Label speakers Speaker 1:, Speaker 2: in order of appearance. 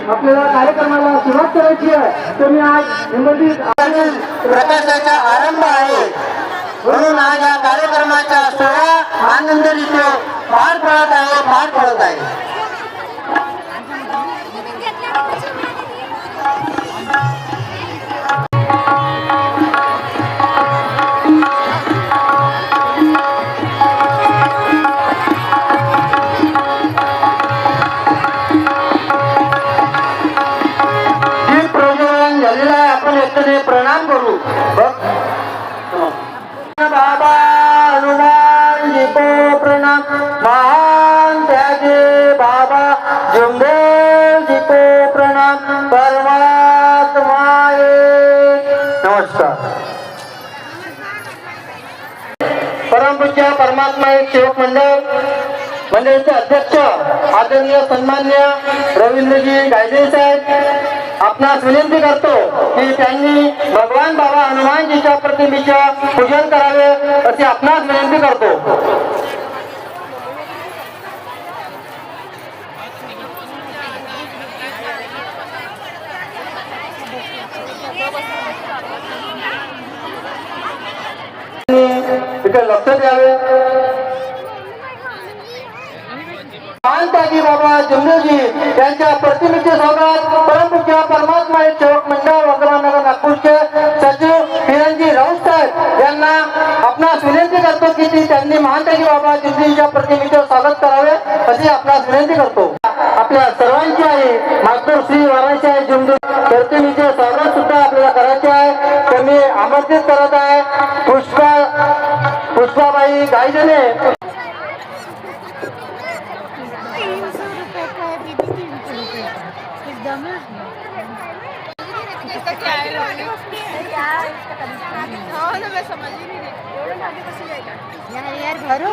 Speaker 1: आपल्याला कार्यक्रमाला सुरुवात करायची आहे. तुम्ही आज निमंत्रित
Speaker 2: प्रकाशाचा आरंभ आहे, म्हणून आज या कार्यक्रमाचा सोहळा आनंदरीत्या पार पडत आहे. प्रणाम करू. बाबा हनुमान जी को प्रणाम, महान त्यागे बाबा जम्बो जी को प्रणाम, परमात्मा नमस्कार. परमपूज्य परमात्मा एक सेवक मंडळाचे अध्यक्ष आदरणीय सन्मान्य रवींद्रजी गायदे साहेब, आपणास विनंती करतो की त्यांनी भगवान बाबा हनुमानजीच्या प्रतिमेचे पूजन करावे अशी आपणास विनंती करतो. इथे लक्ष द्यावे. त्यागी बाबा जमदेवजी यांच्या प्रतिमेचे स्वागत परमपूज्य परमात्मा सेवक मंडळ वगैरे नागपूरचे सचिव किरणजी राऊत साहेब यांना आपणास विनंती करतो की त्यांनी महानतागी बाबा जमदेवजीच्या प्रतिमेचे स्वागत करावे अशी आपणास विनंती करतो. आपल्या सर्वांची आहे मातृ श्री वाराची जमदेव प्रतिमेचे स्वागत सुद्धा आपल्याला करायचे आहे. तर मी आमंत्रित करत आहे पुष्पाबाई गायदे.
Speaker 3: यार भरो